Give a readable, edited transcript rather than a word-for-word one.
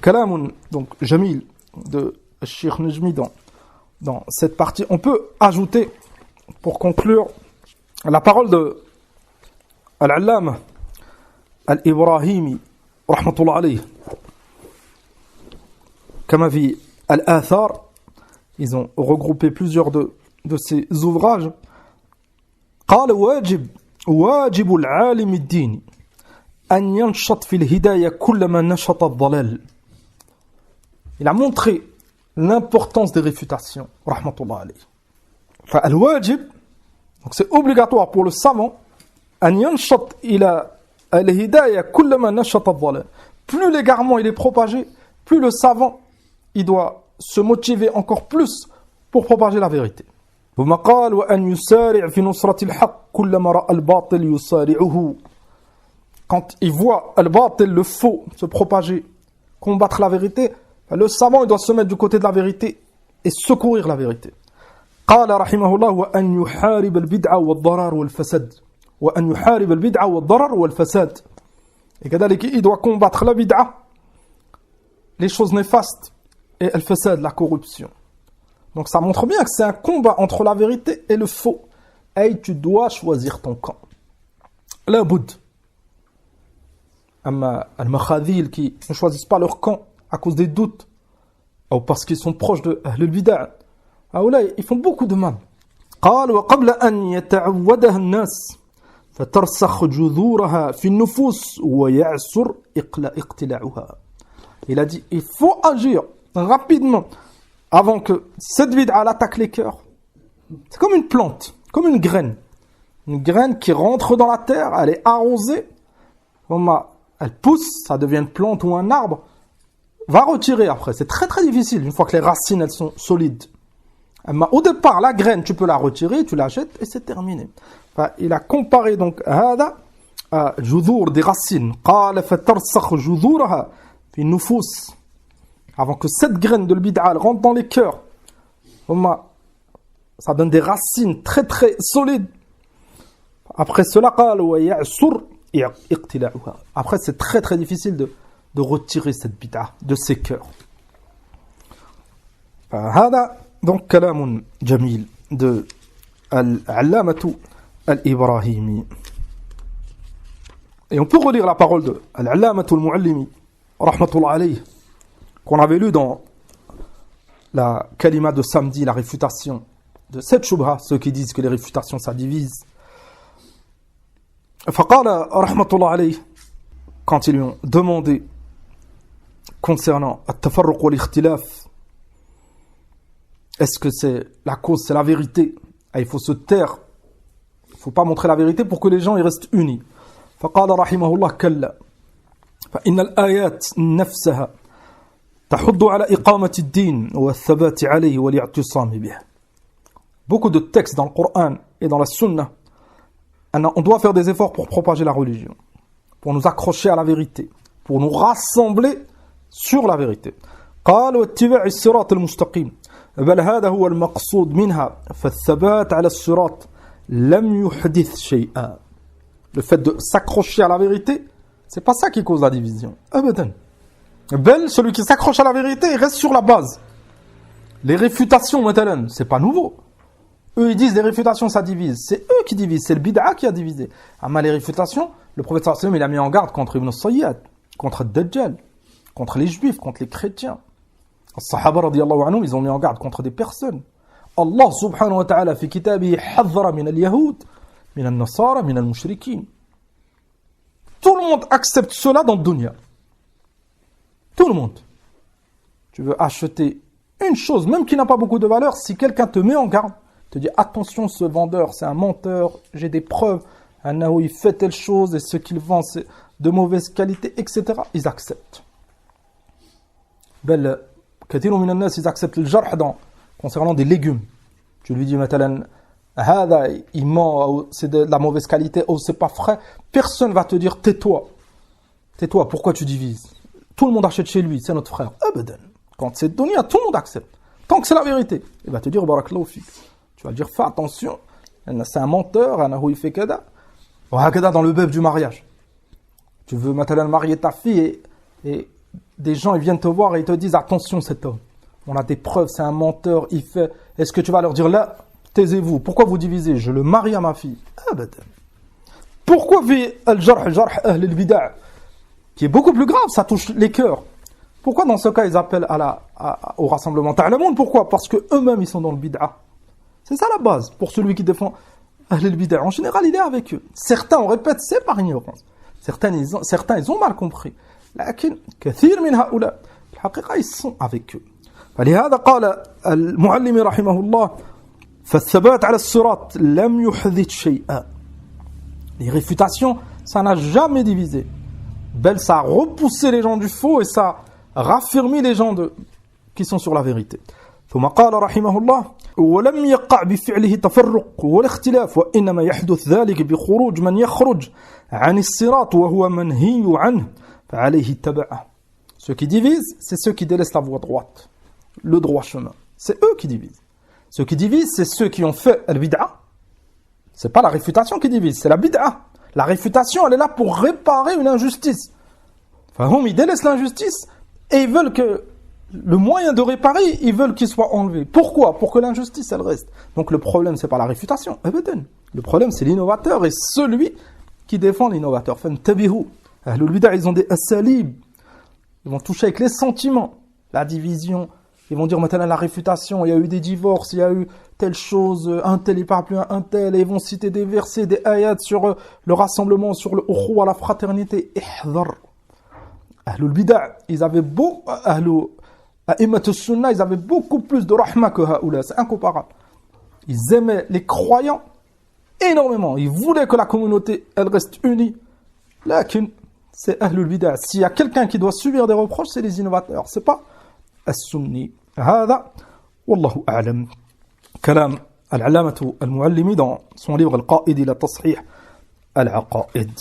Kalam, donc Jamil de Cheikh Najmi dans cette partie. On peut ajouter, pour conclure, la parole de Al-Allama Al-Ibrahimi rahmatullah alayhi, comme dit Al-Athar. Ils ont regroupé plusieurs de ces ouvrages. قال واجب العالم الديني أن ينشط في الهداية كلما نشط الضلال. Il a montré l'importance des réfutations, rahmatullah alayhi. فالواجب, donc c'est obligatoire pour le savant, أن ينشط إلى الهداية كلما نشط الضلال. Plus l'égarement il est propagé, plus le savant il doit se motiver encore plus pour propager la vérité. ثم قال وأن يسارع في نصرة الحق كلما رأى الباطل يسارعه. Quand il voit al-batil, le faux, se propager, combattre la vérité, le savant il doit se mettre du côté de la vérité et secourir la vérité. قال رحمه الله وأن يحارب البدعة والضرر والفساد. وأن يحارب البدعة والضرر والفساد. Et كذلك il doit combattre la bid'a, les choses néfastes, et al-fasad, la corruption. Donc ça montre bien que c'est un combat entre la vérité et le faux. Et tu dois choisir ton camp. La boud. Al-Makhadhil qui ne choisissent pas leur camp à cause des doutes, ou parce qu'ils sont proches de al-bid'a. Ils font beaucoup de mal. قال وقبل أن يتعودها الناس فترسخ جذورها في النفوس ويعسر اقتلاعها. Il a dit, il faut agir rapidement avant que cette bid'a attaque les cœurs. C'est comme une plante, comme une graine. Une graine qui rentre dans la terre, elle est arrosée, elle pousse, ça devient une plante ou un arbre, va retirer après. C'est très très difficile une fois que les racines elles sont solides. Au départ, la graine, tu peux la retirer, tu l'achètes et c'est terminé. Il a comparé donc hada à judhur, des racines. قال فترسخ جذورها في النفوس. Avant que cette graine de l'bid'a rentre dans les cœurs, ça donne des racines très très solides. Après cela, après c'est très très difficile de retirer cette bid'a de ses cœurs. هذا donc كلام جميل de العلامة الإبراهيمي. Et on peut relire la parole de العلامة المعلمي rahmatullah alayhi, qu'on avait lu dans la kalima de samedi, la réfutation de cette shubha, ceux qui disent que les réfutations ça divise. Faqala rahmatullah alayhi, quand ils lui ont demandé concernant at-tafarruq wal-ikhtilaf, est-ce que c'est la cause, c'est la vérité, il faut se taire, il ne faut pas montrer la vérité pour que les gens ils restent unis. Faqala rahimahullah kalla فإن الآيات نفسها تحض على إقامة الدين والثبات عليه والاعتصام به. Beaucoup de textes dans le Coran et dans la Sunna, on doit faire des efforts pour propager la religion, pour nous accrocher à la vérité, pour nous rassembler sur la vérité. قال واتباع الصراط المستقيم بل هذا هو المقصود منها فالثبات على الصراط لم يحدث شيئا. Le fait de s'accrocher à la vérité, c'est pas ça qui cause la division. Abadan. Bel, celui qui s'accroche à la vérité, il reste sur la base. Les réfutations, matalan, c'est pas nouveau. Eux, ils disent les réfutations, ça divise. C'est eux qui divisent. C'est le bid'a qui a divisé. Mais les réfutations, le prophète sallallahu alayhi wa sallam, il a mis en garde contre Ibn Sayyad, contre Dajjal, contre les juifs, contre les chrétiens. Les sahaba radiyallahu anhum, ils ont mis en garde contre des personnes. Allah subhanahu wa ta'ala, fi kitabihi, hadhara min al-yahoud, min al-nasara, min al-mushrikin. Tout le monde accepte cela dans le dunya. Tout le monde. Tu veux acheter une chose, même qui n'a pas beaucoup de valeur, si quelqu'un te met en garde, te dit attention, ce vendeur, c'est un menteur, j'ai des preuves, il fait telle chose et ce qu'il vend, c'est de mauvaise qualité, etc. Ils acceptent. Bel, kathirun min an-nas, ils acceptent le jarh concernant des légumes. Tu lui dis, matalan, il ment, c'est de la mauvaise qualité, c'est pas frais. Personne va te dire tais-toi. Tais-toi, pourquoi tu divises? Tout le monde achète chez lui, c'est notre frère. Abadan. Quand c'est donné, tout le monde accepte. Tant que c'est la vérité. Il va te dire barakallahu fik. Tu vas dire fais attention, c'est un menteur, il fait kada. Ou hakada dans le bœuf du mariage. Tu veux maintenant marier ta fille et des gens ils viennent te voir et ils te disent attention cet homme, on a des preuves, c'est un menteur, il fait. Est-ce que tu vas leur dire là, taisez-vous, pourquoi vous divisez, je le marie à ma fille? Abadan. Pourquoi fait al-jarh ahl al-bida' qui est beaucoup plus grave, ça touche les cœurs. Pourquoi dans ce cas ils appellent au rassemblement ta'lamoun? Pourquoi? Parce que eux-mêmes ils sont dans le bid'a. C'est ça la base pour celui qui défend ahl al-bida'. En général, il est avec eux. Certains, on répète, c'est par ignorance. Certains ils ont mal compris. لكن كثير من هؤلاء الحقيقة ils sont avec eux. فلهذا قال المعلم رحمه الله فالثبات على الصراط لم يحدث شيئا. Les réfutations, ça n'a jamais divisé. Bel, ça a repoussé les gens du faux et ça a raffermi les gens qui sont sur la vérité. ثم قال رحمه الله ولم يقع بفعله تفرق ولا اختلاف وإنما يحدث ذلك بخروج من يخرج عن الصراط وهو منهي عنه فعليه التبع. Ceux qui divisent, c'est ceux qui délaissent la voie droite, le droit chemin. C'est eux qui divisent. Ceux qui divisent, c'est ceux qui ont fait al-bid'a. C'est pas la réfutation qui divise, c'est la bid'a. La réfutation, elle est là pour réparer une injustice. Enfin, ils délaissent l'injustice et ils veulent que le moyen de réparer, ils veulent qu'il soit enlevé. Pourquoi? Pour que l'injustice, elle reste. Donc le problème, c'est pas la réfutation. Le problème, c'est l'innovateur et celui qui défend l'innovateur. Fantabihu. Ahlul bid'a, ils ont des asalib. Ils vont toucher avec les sentiments. La division. Ils vont dire maintenant la réfutation, il y a eu des divorces, il y a eu telle chose, un tel il parle plus à un tel, et ils vont citer des versets, des ayats sur le rassemblement, sur le ukhuwa, la fraternité. Ihdhar. Ahlul bid'a, ils avaient a'immat as-sunnah, ils avaient beaucoup plus de rahma que haoula, c'est incomparable. Ils aimaient les croyants énormément, ils voulaient que la communauté elle reste unie. Lakin, c'est ahlul bid'a. S'il y a quelqu'un qui doit subir des reproches, c'est les innovateurs, c'est pas السني. هذا والله أعلم. كلام العلامة المعلمي dans son livre القائد إلى تصحيح العقائد.